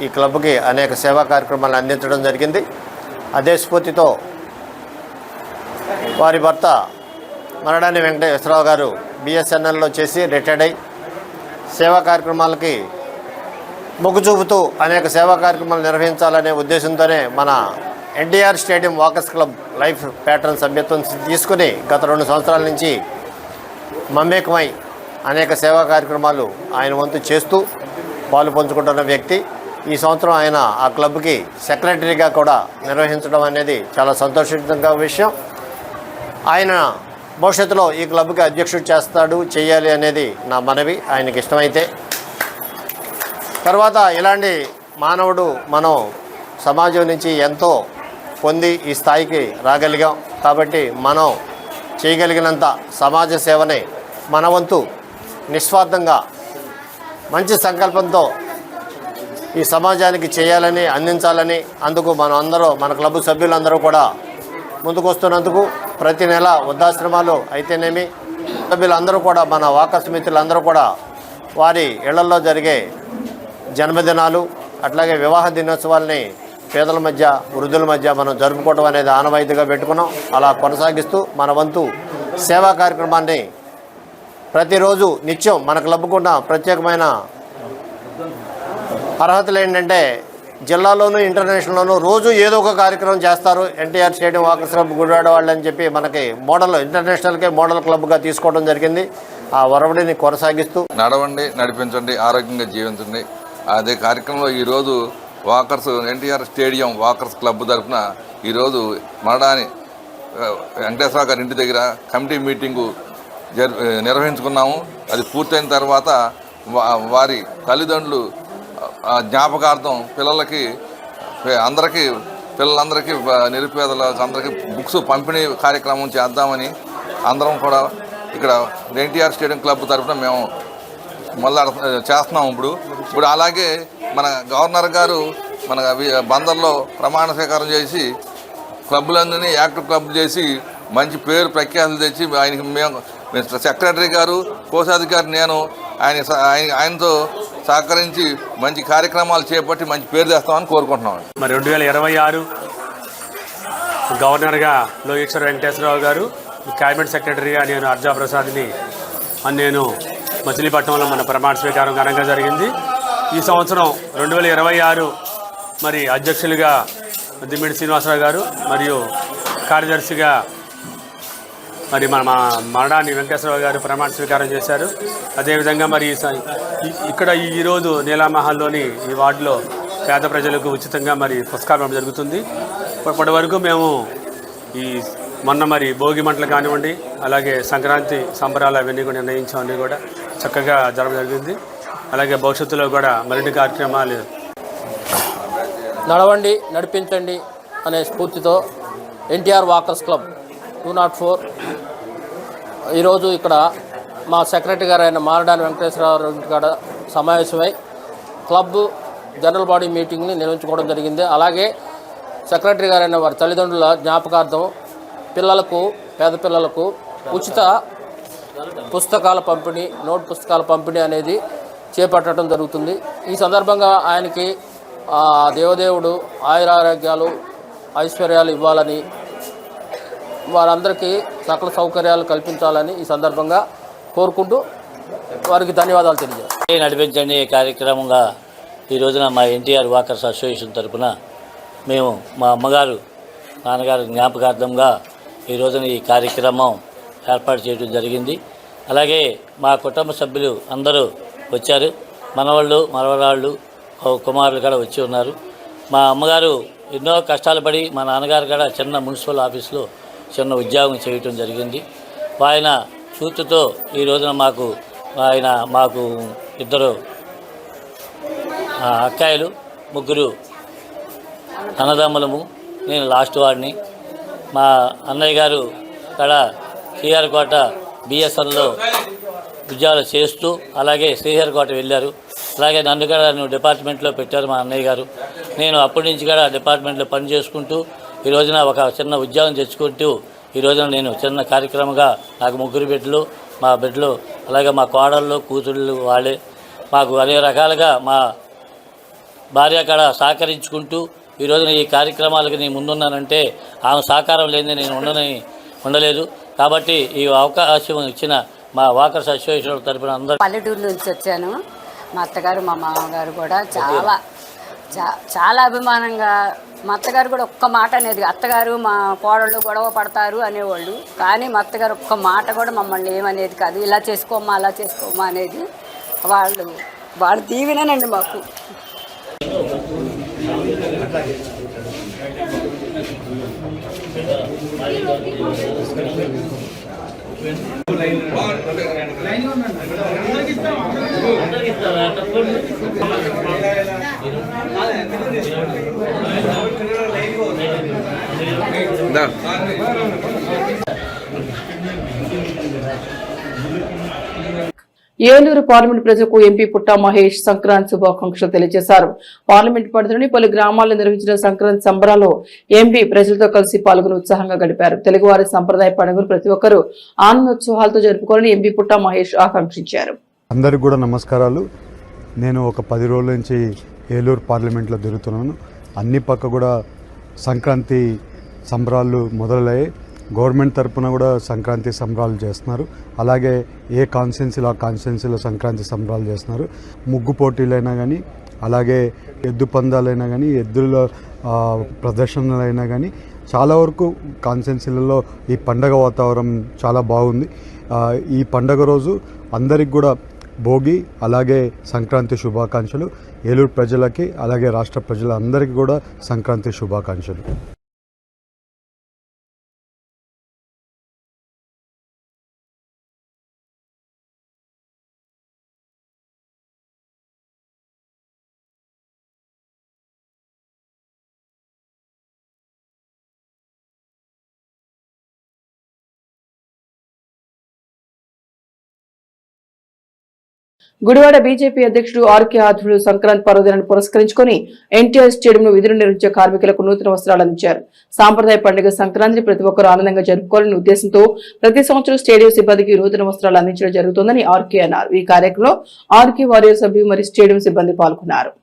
ఈ క్లబ్కి అనేక సేవా కార్యక్రమాలు అందించడం జరిగింది. అదే స్ఫూర్తితో వారి భర్త మరడాని వెంకటేశ్వరరావు గారు బిఎస్ఎన్ఎల్లో చేసి రిటైర్డ్ అయి సేవా కార్యక్రమాలకి మొగ్గు చూపుతూ అనేక సేవా కార్యక్రమాలు నిర్వహించాలనే ఉద్దేశంతోనే మన NTR stadium walkers club life pattern సభ్యత్వం తీసుకుని గత 2 సంవత్సరాల నుంచి మమేకమై అనేక సేవా కార్యక్రమాలు ఆయన వంతు చేస్తూ పాలు పంచుకుంటున్న వ్యక్తి. ఈ సంవత్సరం ఆయన ఆ క్లబ్కి సెక్రటరీగా కూడా నిర్వహించడం అనేది చాలా సంతోషించదగ్గ విషయం. ఆయన భవిష్యత్తులో ఈ క్లబ్కి అధ్యక్షుడు చేయాలి అనేది నా మనవి, ఆయనకి ఇష్టమైతే. తర్వాత ఇలాంటి మానవుడు మనం సమాజం నుంచి ఎంతో పొంది ఈ స్థాయికి రాగలిగాం కాబట్టి మనం చేయగలిగినంత సమాజ సేవనే మన వంతు నిస్వార్థంగా మంచి సంకల్పంతో ఈ సమాజానికి చేయాలని అందించాలని అందుకు మనం అందరూ మన క్లబ్ సభ్యులందరూ కూడా ముందుకొస్తున్నందుకు ప్రతి నెల వృద్ధాశ్రమాలు అయితేనేమి సభ్యులందరూ కూడా మన వాకర్స్ మిత్రులందరూ కూడా వారి ఇళ్లలో జరిగే జన్మదినాలు అట్లాగే వివాహ దినోత్సవాల్ని పేదల మధ్య వృద్ధుల మధ్య మనం జరుపుకోవడం అనేది ఆనవాయితీగా పెట్టుకున్నాం. అలా కొనసాగిస్తూ మన వంతు సేవా కార్యక్రమాన్ని ప్రతిరోజు నిత్యం మన క్లబ్కున్న ప్రత్యేకమైన అర్హతలు ఏంటంటే జిల్లాలోనూ ఇంటర్నేషనల్లోనూ రోజు ఏదో ఒక కార్యక్రమం చేస్తారు. NTR stadium walkers club Gudivada వాళ్ళు అని చెప్పి మనకి మోడల్ ఇంటర్నేషనల్కే మోడల్ క్లబ్గా తీసుకోవడం జరిగింది. ఆ ఒరవడిని కొనసాగిస్తూ నడవండి, నడిపించండి, ఆరోగ్యంగా జీవించండి అదే కార్యక్రమంలో ఈరోజు walkers NTR stadium walkers club తరఫున ఈరోజు మరడాని వెంకటేశ్వర గారి ఇంటి దగ్గర కమిటీ మీటింగు నిర్వహించుకున్నాము. అది పూర్తయిన తర్వాత వారి తల్లిదండ్రులు జ్ఞాపకార్థం పిల్లలందరికీ నిరుపేదలకు అందరికీ బుక్స్ పంపిణీ కార్యక్రమం చేద్దామని అందరం కూడా ఇక్కడ ఎన్టీఆర్ స్టేడియం క్లబ్ తరఫున మేము చేస్తున్నాం. ఇప్పుడు అలాగే మన గవర్నర్ గారు మన బందర్లో ప్రమాణ స్వీకారం చేసి క్లబ్బులన్నీ యాక్టివ్ క్లబ్ చేసి మంచి పేరు ప్రఖ్యాతులు తెచ్చి ఆయనకి మేము సెక్రటరీ గారు కోశాధికారి నేను ఆయనతో సహకరించి మంచి కార్యక్రమాలు చేపట్టి మంచి పేరు తెస్తామని కోరుకుంటున్నాం. మరి 2026 గవర్నర్గా లోకేశ్వర వెంకటేశ్వరరావు గారు, క్యాబినెట్ సెక్రటరీగా నేను అర్జా ప్రసాద్ని నేను మచిలీపట్నంలో మన ప్రమాణ స్వీకారం ఘనంగా జరిగింది. ఈ సంవత్సరం 2026 మరి అధ్యక్షులుగా దిమ్మిడి శ్రీనివాసరావు గారు మరియు కార్యదర్శిగా మరి మన మరడాని వెంకటేశ్వరరావు గారు ప్రమాణ స్వీకారం చేశారు. అదేవిధంగా మరి ఇక్కడ ఈరోజు నీలామహల్లోని ఈ వార్డులో పేద ప్రజలకు ఉచితంగా మరి పుస్తకాలు జరుగుతుంది. ఇప్పటి వరకు మేము మొన్న మరి భోగి మంటలు కానివ్వండి, అలాగే సంక్రాంతి సంబరాలు అవన్నీ కూడా నిర్ణయించామని కూడా చక్కగా జరగడం జరిగింది. అలాగే భవిష్యత్తులో కూడా మరిన్ని కార్యక్రమాలు నడవండి, నడిపించండి అనే స్ఫూర్తితో ఎన్టీఆర్ వాకర్స్ క్లబ్ 204 ఈరోజు ఇక్కడ మా సెక్రటరీ గారు అయిన మారడాని వెంకటేశ్వరరావు ఇంటికాడ సమావేశమై క్లబ్ జనరల్ బాడీ మీటింగ్ని నిర్వహించుకోవడం జరిగింది. అలాగే సెక్రటరీ గారైన వారి తల్లిదండ్రుల జ్ఞాపకార్థం పేద పిల్లలకు ఉచిత పుస్తకాల పంపిణీ, నోట్ పుస్తకాల పంపిణీ అనేది చేపట్టడం జరుగుతుంది. ఈ సందర్భంగా ఆయనకి దేవదేవుడు ఆయురారోగ్యాలు ఐశ్వర్యాలు ఇవ్వాలని, వారందరికీ సకల సౌకర్యాలు కల్పించాలని ఈ సందర్భంగా కోరుకుంటూ వారికి ధన్యవాదాలు తెలియజేస్తాను. నడిపించండి కార్యక్రమంగా ఈ రోజున మా ఎన్టీఆర్ వాకర్స్ అసోసియేషన్ తరఫున మేము మా అమ్మగారు నాన్నగారు జ్ఞాపకార్థంగా ఈ రోజున ఈ కార్యక్రమం ఏర్పాటు చేయడం జరిగింది. అలాగే మా కుటుంబ సభ్యులు అందరూ వచ్చారు. మనవాళ్ళు మనవరాళ్ళు కుమారులు కూడా వచ్చి ఉన్నారు. మా అమ్మగారు ఎన్నో కష్టాలు పడి మా నాన్నగారు కూడా చిన్న మున్సిపల్ ఆఫీస్లో చిన్న ఉద్యోగం చేయటం జరిగింది. ఆయన స్ఫూర్తితో ఈ రోజున మాకు ఇద్దరు అక్కాయిలు, ముగ్గురు అన్నదమ్ములము, నేను లాస్ట్ వాడిని. మా అన్నయ్య గారు ఇక్కడ శ్రీహరికోట బిఎస్ఎన్లో ఉద్యోగాలు చేస్తూ అలాగే శ్రీహరికోట వెళ్ళారు. అలాగే నన్ను కూడా డిపార్ట్మెంట్లో పెట్టారు మా అన్నయ్య గారు. నేను అప్పటి నుంచి కూడా డిపార్ట్మెంట్లో పని చేసుకుంటూ ఈ రోజున ఒక చిన్న ఉద్యోగం తెచ్చుకుంటూ ఈ రోజున నేను చిన్న కార్యక్రమంగా నాకు ముగ్గురు బిడ్డలు, మా బిడ్డలు అలాగే మా కోడళ్ళు, కూతుళ్ళు వాళ్ళే మాకు అనేక రకాలుగా మా భార్య కాడ సహకరించుకుంటూ ఈ రోజున ఈ కార్యక్రమాలకు నేను ముందున్నానంటే ఆమె సహకారం లేని నేను ఉండలేదు. కాబట్టి ఈ అవకాశం ఇచ్చిన మా వాకర్స్ అసోసియేషన్ తరఫున అందరూ. పల్లెటూరు నుంచి వచ్చాను. మా అత్తగారు మా మామగారు కూడా చాలా అభిమానంగా, మా అత్తగారు కూడా ఒక్క మాట అనేది, అత్తగారు మా కోడళ్ళు గొడవ పడతారు అనేవాళ్ళు, కానీ మా అత్తగారు ఒక్క మాట కూడా మమ్మల్ని ఏమనేది కాదు. ఇలా చేసుకోమ్మా అలా చేసుకోమ్మా అనేది వాళ్ళ దీవెనేనండి మాకు. ఏలూరు పార్లమెంట్ ప్రజలకు ఎంపీ పుట్టా మహేష్ సంక్రాంతి శుభాకాంక్షలు తెలియజేశారు. పార్లమెంట్ పరిధిలోని పలు గ్రామాల్లో నిర్వహించిన సంక్రాంతి సంబరాల్లో ఎంపీ ప్రజలతో కలిసి పాల్గొని ఉత్సాహంగా గడిపారు. తెలుగువారి సంప్రదాయ పండుగలు ప్రతి ఒక్కరూ ఆనందోత్సవాలతో జరుపుకోవాలని ఎంపీ పుట్టా మహేష్ ఆకాంక్షించారు. అందరికి కూడా నమస్కారాలు. నేను ఒక 10 రోజుల నుంచి ఏలూరు పార్లమెంట్లో తిరుగుతున్నాను. అన్ని పక్క కూడా సంక్రాంతి సంబరాలు మొదలయ్యాయి. గవర్నమెంట్ తరఫున కూడా సంక్రాంతి సంబరాలు చేస్తున్నారు. అలాగే ఏ కాన్స్టిట్యున్సీలో సంక్రాంతి సంబరాలు చేస్తున్నారు. ముగ్గు పోటీలైనా కానీ, అలాగే ఎద్దు పందాలైనా కానీ, ఎద్దుల ప్రదర్శనలైనా కానీ చాలా వరకు కాన్స్టిట్యున్సీలలో ఈ పండగ వాతావరణం చాలా బాగుంది. ఈ పండగ రోజు అందరికి కూడా భోగి అలాగే సంక్రాంతి శుభాకాంక్షలు. ఏలూరు ప్రజలకి అలాగే రాష్ట్ర ప్రజలందరికీ కూడా సంక్రాంతి శుభాకాంక్షలు. గుడివాడ బీజేపీ అధ్యక్షుడు ఆర్కే ఆధ్వర్యంలో సంక్రాంతి పర్వదినాన్ని పురస్కరించుకుని ఎన్టీఆర్ స్టేడియంలో విధులు నిర్వహించే కార్మికులకు నూతన వస్త్రాలు అందించారు. సాంప్రదాయ పండుగ సంక్రాంతిని ప్రతి ఒక్కరూ ఆనందంగా జరుపుకోవాలనే ఉద్దేశంతో ప్రతి సంవత్సరం స్టేడియం సిబ్బందికి నూతన వస్త్రాలు అందించడం జరుగుతోందని ఆర్కే అన్నారు. ఈ కార్యక్రమంలో ఆర్కే వారియర్ సభ్యులు మరియు స్టేడియం సిబ్బంది పాల్గొన్నారు.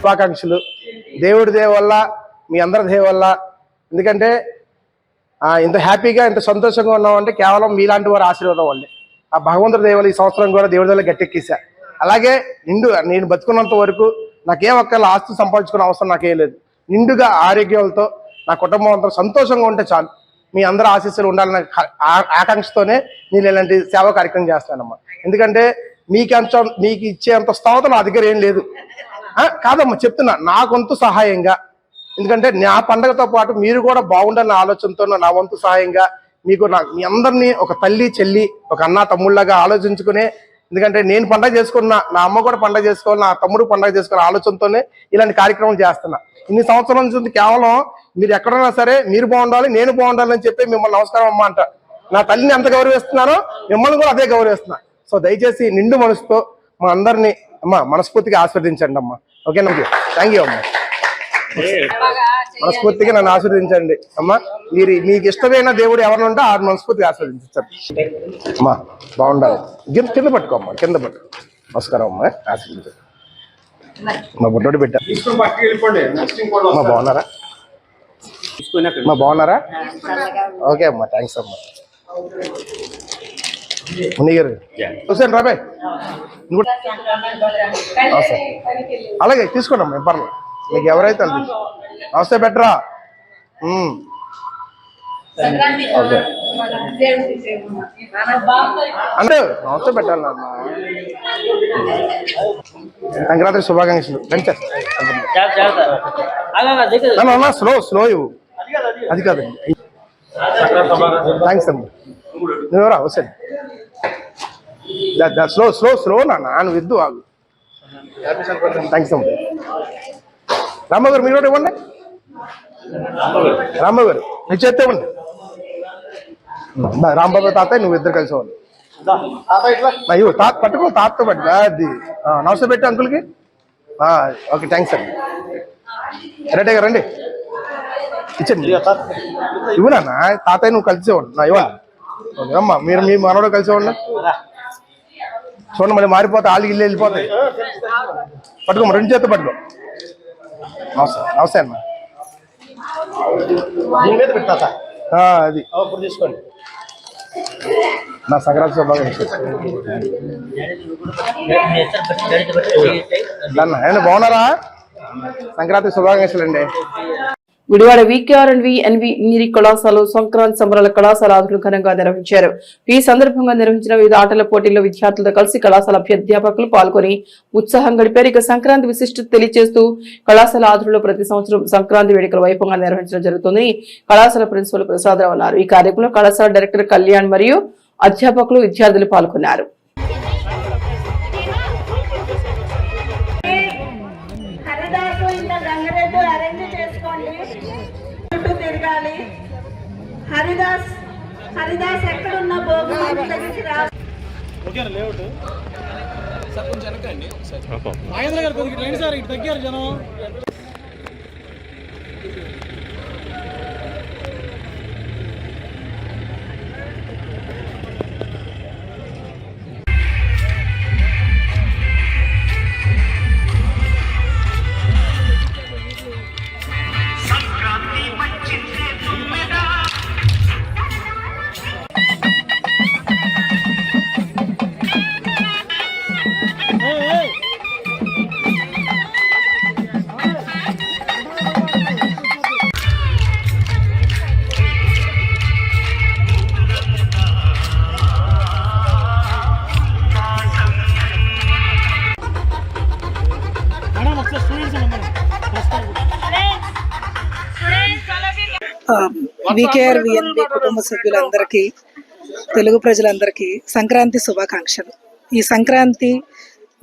శుభాకాంక్షలు. దేవుడి దయ వల్ల, మీ అందరి దయ వల్ల, ఎందుకంటే ఇంత హ్యాపీగా ఇంత సంతోషంగా ఉన్నామంటే కేవలం మీలాంటి వారి ఆశీర్వాదం వల్లే. ఆ భగవంతుడి దయ వల్ల ఈ సంవత్సరం కూడా దేవుడి వల్ల గట్టెక్కేసా. అలాగే నేను బతుకున్నంత వరకు నాకేం ఒక్కళ్ళ ఆస్తి సంపాదించుకునే అవసరం నాకేం లేదు. నిండుగా ఆరోగ్యాలతో నా కుటుంబం అంతా సంతోషంగా ఉంటే చాలు. మీ అందరూ ఆశీస్సులు ఉండాలన్న ఆకాంక్షతోనే నేను ఇలాంటి సేవా కార్యక్రమం చేస్తానమ్మా. ఎందుకంటే మీకు ఇచ్చేంత స్తోత నా దగ్గర ఏం లేదు. కాదమ్మా, చెప్తున్నా, నా వంతు సహాయంగా, ఎందుకంటే నా పండగతో పాటు మీరు కూడా బాగుండాలన్న ఆలోచనతో నా వంతు సహాయంగా మీకు మీ అందరినీ ఒక తల్లి చెల్లి, ఒక అన్న తమ్ముళ్ళగా ఆలోచించుకునే, ఎందుకంటే నేను పండగ చేసుకున్నా, నా అమ్మ కూడా పండగ చేసుకోవాలి, నా తమ్ముడు పండగ చేసుకోవాలి ఆలోచనతోనే ఇలాంటి కార్యక్రమం చేస్తున్నా. ఇన్ని సంవత్సరాల నుంచి కేవలం మీరు ఎక్కడన్నా సరే మీరు బాగుండాలి, నేను బాగుండాలని చెప్పి మిమ్మల్ని నమస్కారం అమ్మ అంట. నా తల్లిని ఎంత గౌరవిస్తున్నానో మిమ్మల్ని కూడా అదే గౌరవిస్తున్నా. సో దయచేసి నిండు మనసుతో మా అందరినీ అమ్మా మనస్ఫూర్తిగా ఆస్వాదించండి అమ్మా. ఓకేనా? థ్యాంక్ యూ అమ్మా. మనస్ఫూర్తిగా నన్ను ఆస్వాదించండి అమ్మా. మీకు ఇష్టమైన దేవుడు ఎవరిని ఉంటే ఆ మనస్ఫూర్తిగా ఆస్వాదించండి అమ్మా. బాగుండాలి. కింద పట్టుకోమ్మా, కింద పట్టుకో. నమస్కారం అమ్మా, ఆస్వాదించండి. మా బుడ్డోడు పెట్టా. అమ్మా బాగున్నారా? అమ్మా బాగున్నారా? ఓకే అమ్మా, థ్యాంక్స్ అమ్మా. మునిగారు చూసాను రాబే, అలాగే తీసుకోండి అమ్మా, పర్లేదు. మీకు ఎవరైతే నమస్తే బెటరా. ఓకే అంటే నమస్తే పెట్టాలి నాన్న. సంక్రాంతి శుభాకాంక్షలు. స్లో స్లో ఇవ్వు. అది కాదండి. థ్యాంక్స్ అమ్మ. నువ్వెవరా వస్తాను. స్లో స్లో స్లో నాన్న, నువ్వు ఇద్దు ఆగు. థ్యాంక్స్ అమ్మ. రాంబాబు గారు మీరు కూడా ఇవ్వండి. రాంబాబు గారు నీ చేస్తే ఇవ్వండి. రాంబాబు తాతయ్య నువ్వు ఇద్దరు కలిసి ఇవ్వండి. అయ్యో తాత పట్టుకో, తాతతో పట్టు. అది నమస్తే పెట్టు అంకుల్కి. ఓకే థ్యాంక్స్ అండి. రెడ్డి గారు రండి, ఇచ్చండి. ఇవ్వు నాన్న, తాతయ్య నువ్వు కలిసి ఇవ్వండి. నా ఇవ్వండి. ఓకే అమ్మా, మీరు మీ మనోడు కలిసి ఇవ్వండి. చూడండి మళ్ళీ మారిపోతే వాళ్ళు ఇల్లు వెళ్ళిపోతాయి. పట్టుకోమ్మ, రెండు చేత పట్టుకో. నమస్తే నమస్తే అన్న. అది తీసుకోండి. నా సంక్రాంతి శుభాకాంక్షలు. బాగున్నారా? సంక్రాంతి శుభాకాంక్షలు అండి. గుడివాడ VKR&V ఇంజనీరింగ్ కళాశాలలో సంక్రాంతి సంబరాల కళాశాల ఆటలు ఘనంగా నిర్వహించారు. ఈ సందర్భంగా నిర్వహించిన వివిధ ఆటల పోటీల్లో విద్యార్థులతో కలిసి కళాశాల అధ్యాపకులు పాల్గొని ఉత్సాహం గడిపారు. ఇక సంక్రాంతి విశిష్టత తెలియజేస్తూ కళాశాల ఆటలలో ప్రతి సంవత్సరం సంక్రాంతి వేడుకలు వైభవంగా నిర్వహించడం జరుగుతుందని కళాశాల ప్రిన్సిపల్ ప్రసాదరావు అన్నారు. ఈ కార్యక్రమంలో కళాశాల డైరెక్టర్ కళ్యాణ్ మరియు అధ్యాపకులు విద్యార్థులు పాల్గొన్నారు. హరిదాస్ ఎక్కడున్న భోగి దగ్గరికి రా. మహేంద్ర గారు కొద్దిగా రండి సార్, ఇటు తగ్గారు జనం. VKR&V కుటుంబ సభ్యులందరికీ, తెలుగు ప్రజలందరికీ సంక్రాంతి శుభాకాంక్షలు. ఈ సంక్రాంతి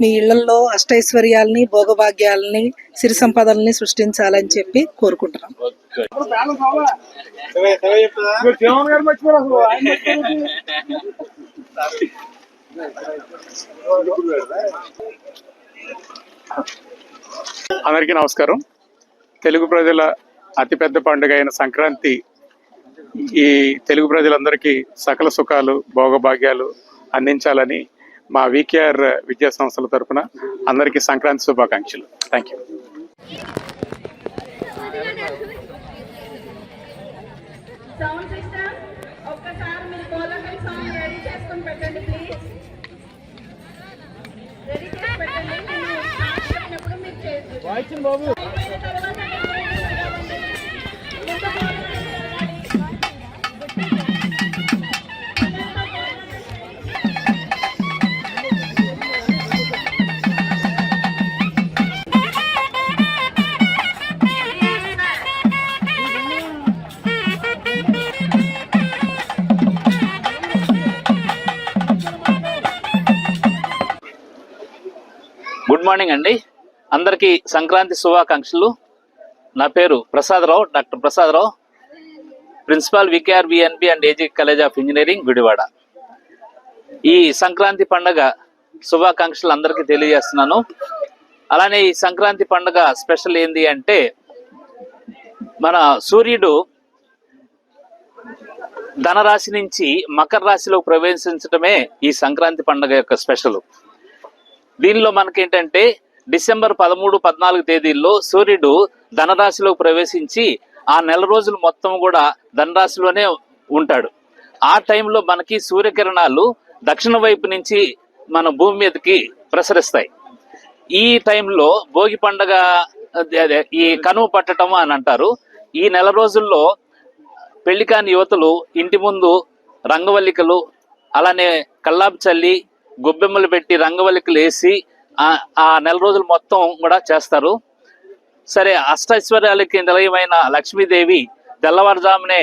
మీ ఇళ్లలో అష్టైశ్వర్యాలని, భోగభాగ్యాలని, సిరి సంపదల్ని సృష్టించాలని చెప్పి కోరుకుంటున్నాం. అందరికీ నమస్కారం. తెలుగు ప్రజల అతిపెద్ద పండుగ అయిన సంక్రాంతి ఈ తెలుగు ప్రజలందరికీ సకల సుఖాలు, భోగభాగ్యాలు అందించాలని మా VKR విద్యా సంస్థల తరఫున అందరికీ సంక్రాంతి శుభాకాంక్షలు. Thank you. సౌండ్ సిస్టమ్ ఒక్కసారి మీరు కోలకల్ సాంగ్ రెడీ చేసుకొని పెట్టండి ప్లీజ్. రెడీ చేసి పెట్టండి. నేను చెప్పినప్పుడు మీరు చేయండి. వాయిస్ బాబు. గుడ్ మార్నింగ్ అండి, అందరికీ సంక్రాంతి శుభాకాంక్షలు. నా పేరు Prasadarao, doctor Prasadarao, principal VKR&V and AG college of engineering Gudivada. ఈ సంక్రాంతి పండుగ శుభాకాంక్షలు అందరికీ తెలియజేస్తున్నాను. అలానే ఈ సంక్రాంతి పండుగ స్పెషల్ ఏంది అంటే, మన సూర్యుడు ధనరాశి నుంచి మకర రాశిలో ప్రవేశించడమే ఈ సంక్రాంతి పండుగ యొక్క స్పెషల్. దీనిలో మనకేంటంటే డిసెంబర్ 13, 14 తేదీల్లో సూర్యుడు ధనరాశిలో ప్రవేశించి ఆ నెల రోజులు మొత్తం కూడా ధనరాశిలోనే ఉంటాడు. ఆ టైంలో మనకి సూర్యకిరణాలు దక్షిణ వైపు నుంచి మన భూమి మీదకి ప్రసరిస్తాయి. ఈ టైంలో భోగి పండుగ, ఈ కనుమ పట్టడం అని అంటారు. ఈ నెల రోజుల్లో పెళ్లి కాని యువతులు ఇంటి ముందు రంగవల్లికలు అలానే కల్లాపు చల్లి గొబ్బెమ్మలు పెట్టి రంగవల్లికలు వేసి ఆ నెల రోజులు మొత్తం కూడా చేస్తారు. సరే, అష్టైశ్వర్యాలకి నిలయమైన లక్ష్మీదేవి తెల్లవారుజామునే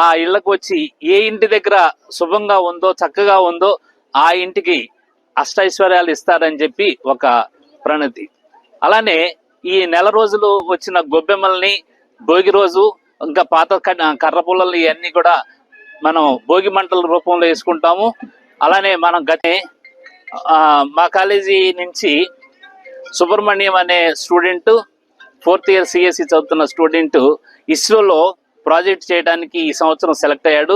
ఆ ఇళ్లకు వచ్చి ఏ ఇంటి దగ్గర శుభంగా ఉందో చక్కగా ఉందో ఆ ఇంటికి అష్టైశ్వర్యాలు ఇస్తారని చెప్పి ఒక ప్రణతి. అలానే ఈ నెల రోజులు వచ్చిన గొబ్బెమ్మల్ని భోగి రోజు ఇంకా పాత కర్ర పుల్లలు ఇవన్నీ కూడా మనం భోగి మంటల రూపంలో వేసుకుంటాము. అలానే మనం మా కాలేజీ నుంచి సుబ్రహ్మణ్యం అనే స్టూడెంట్ 4th ఇయర్ సిఎస్సి చదువుతున్న స్టూడెంట్ ఇస్రోలో ప్రాజెక్ట్ చేయడానికి ఈ సంవత్సరం సెలెక్ట్ అయ్యాడు.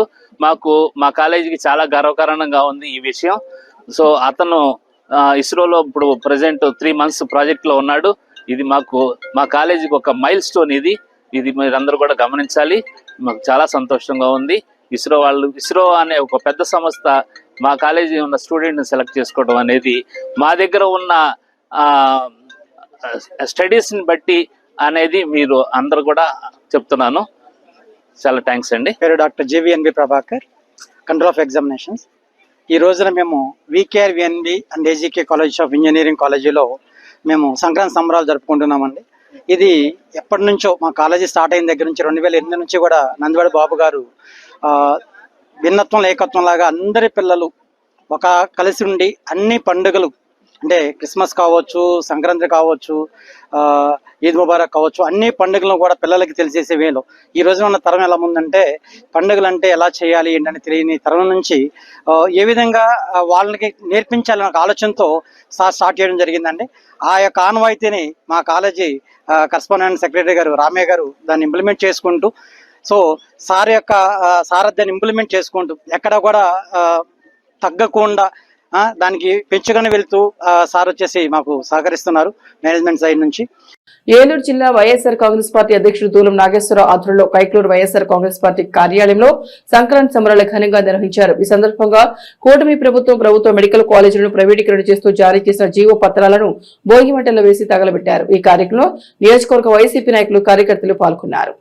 మా కాలేజీకి చాలా గర్వకారణంగా ఉంది ఈ విషయం. సో అతను ఇస్రోలో ఇప్పుడు ప్రజెంట్ 3 months ప్రాజెక్ట్లో ఉన్నాడు. ఇది మా కాలేజీకి ఒక మైల్ స్టోన్. ఇది మీరందరూ కూడా గమనించాలి. మాకు చాలా సంతోషంగా ఉంది. ఇస్రో అనే ఒక పెద్ద సంస్థ మా కాలేజీ ఉన్న స్టూడెంట్ని సెలెక్ట్ చేసుకోవడం అనేది మా దగ్గర ఉన్న స్టడీస్ని బట్టి అనేది మీరు అందరు కూడా చెప్తున్నాను. చాలా థ్యాంక్స్ అండి. పేరు doctor JVNB Prabhakar, control of examinations. ఈ రోజున మేము VKR VNB and AGK college of engineering కాలేజీలో మేము సంక్రాంతి సంబరాలు జరుపుకుంటున్నామండి. ఇది ఎప్పటి నుంచో మా కాలేజీ స్టార్ట్ అయిన దగ్గర నుంచి 2008 నుంచి కూడా నందివాడ బాబు గారు భిన్నత్వం ఏకత్వం లాగా అందరి పిల్లలు ఒక కలిసి ఉండి అన్ని పండుగలు అంటే క్రిస్మస్ కావచ్చు, సంక్రాంతి కావచ్చు, ఈద్ ముబారక్ కావచ్చు, అన్ని పండుగలను కూడా పిల్లలకి తెలిసేసే వేలో ఈ రోజున ఉన్న తరం ఎలా ఉందంటే పండుగలు అంటే ఎలా చేయాలి ఏంటని తెలియని తరం నుంచి ఏ విధంగా వాళ్ళకి నేర్పించాలనే ఒక ఆలోచనతో స్టార్ట్ చేయడం జరిగిందండి. ఆ యొక్క ఆనవాయితీని మా కాలేజీ కరస్పాండెంట్ సెక్రటరీ గారు రామయ్య గారు దాన్ని ఇంప్లిమెంట్ చేసుకుంటూ, సో సార్ యొక్క సారథ్యాన్ని ఇంప్లిమెంట్ చేసుకుంటూ ఎక్కడ కూడా తగ్గకుండా దానికి పెంచుకొని వెళ్తూ సార్ వచ్చేసి మాకు సహకరిస్తున్నారు మేనేజ్మెంట్ సైడ్ నుంచి. ఏలూరు జిల్లా వైఎస్ఆర్ కాంగ్రెస్ పార్టీ అధ్యక్షుడు దూలం నాగేశ్వరరావు ఆధ్వర్యంలో కైక్లూరు వైఎస్ఆర్ కాంగ్రెస్ పార్టీ కార్యాలయంలో సంక్రాంతి సంబరాలు ఘనంగా నిర్వహించారు. ఈ సందర్భంగా కూటమి ప్రభుత్వ మెడికల్ కాలేజీలను ప్రైవేటీకరణ చేస్తూ జారీ చేసిన జీవో పత్రాలను భోగి మంటల్లో వేసి తగలబెట్టారు. ఈ కార్యక్రమంలో నియోజకవర్గ వైసీపీ నాయకులు కార్యకర్తలు పాల్గొన్నారు.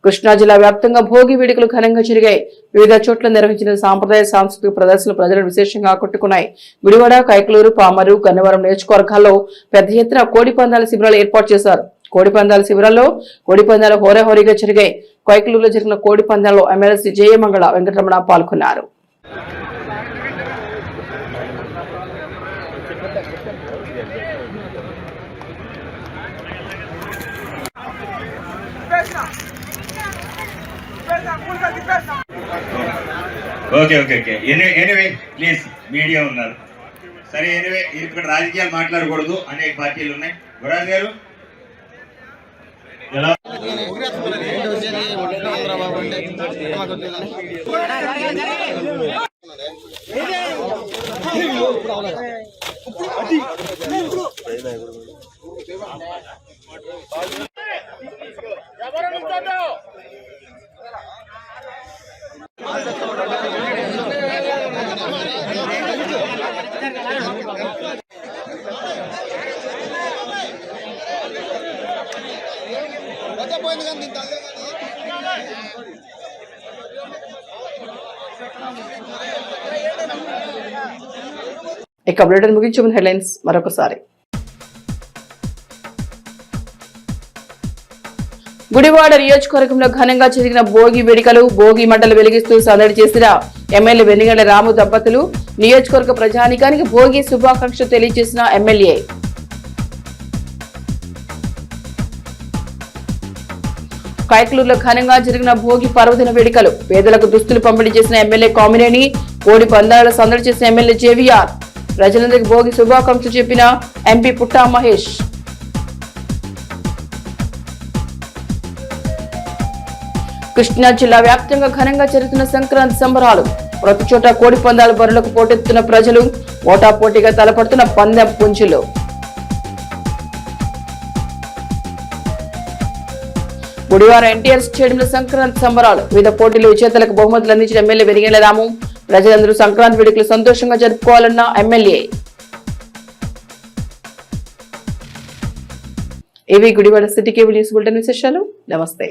కృష్ణా జిల్లా వ్యాప్తంగా భోగి వేడుకలు ఘనంగా జరిగాయి. వివిధ చోట్ల నిర్వహించిన సాంప్రదాయ సాంస్కృతిక ప్రదర్శనలు ప్రజలను విశేషంగా ఆకట్టుకున్నాయి. గుడివాడ, కైకలూరు, పామరు, గన్నవరం నియోజకవర్గాల్లో పెద్ద ఎత్తున కోడి పందాల శిబిరాలు ఏర్పాటు చేశారు. కోడి పందాల శిబిరాల్లో కోడి పందాలు హోరాహోరీగా జరిగాయి. కైకలూరులో జరిగిన కోడి పందాల్లో ఎమ్మెల్సీ జయమంగళ వెంకటరమణ పాల్గొన్నారు. ఓకే ఎనీవే ప్లీజ్ మీడియా ఉన్నారు సరే. ఎనీవే ఇక్కడ రాజకీయాలు మాట్లాడకూడదు, అనేక పార్టీలు ఉన్నాయి. గురాజ్ గారు ఎలా ఇక బులెటిన్ ముగించే ముందు హెడ్లైన్స్ మరొకసారి. గుడివాడ నియోజకవర్గంలో ఘనంగా జరిగిన భోగి వేడుకలు. భోగి మంటలు వెలిగిస్తూ సందడి చేసిన ఎమ్మెల్యే వెనిగళ్ల రాము దంపతులు. నియోజకవర్గ ప్రజానికానికి భోగి శుభాకాంక్షలు తెలియజేసిన ఎమ్మెల్యే. కైకలూరులో ఘనంగా జరిగిన భోగి పర్వదిన వేడుకలు. పేదలకు దుస్తులు పంపిణీ చేసిన ఎమ్మెల్యే కామినేని. కోడి పందాల సందడి చేసిన ఎమ్మెల్యే జేవీఆర్. ప్రజలందరికీ భోగి శుభాకాంక్షలు చెప్పిన ఎంపీ పుట్టా మహేష్. కృష్ణా జిల్లా వ్యాప్తంగా ఘనంగా జరుగుతున్న సంక్రాంతి సంబరాలు. ప్రతి చోట కోడి పందాల బరులకు పోటెత్తున్న ప్రజలు. పోటాపోటీగా తలపడుతున్న పందెం పుంజులు. గుడివార ఎన్టీఆర్ స్టేడియంలో సంక్రాంతి సంబరాలు. వివిధ పోటీల విజేతలకు బహుమతులు అందించిన ఎమ్మెల్యే వెనిగళ్ల రాము. ప్రజలందరూ సంక్రాంతి వేడుకలు సంతోషంగా జరుపుకోవాలన్న ఎమ్మెల్యే. ఇవి Gudivada city cable news bulletin విశేషాలు. నమస్తే.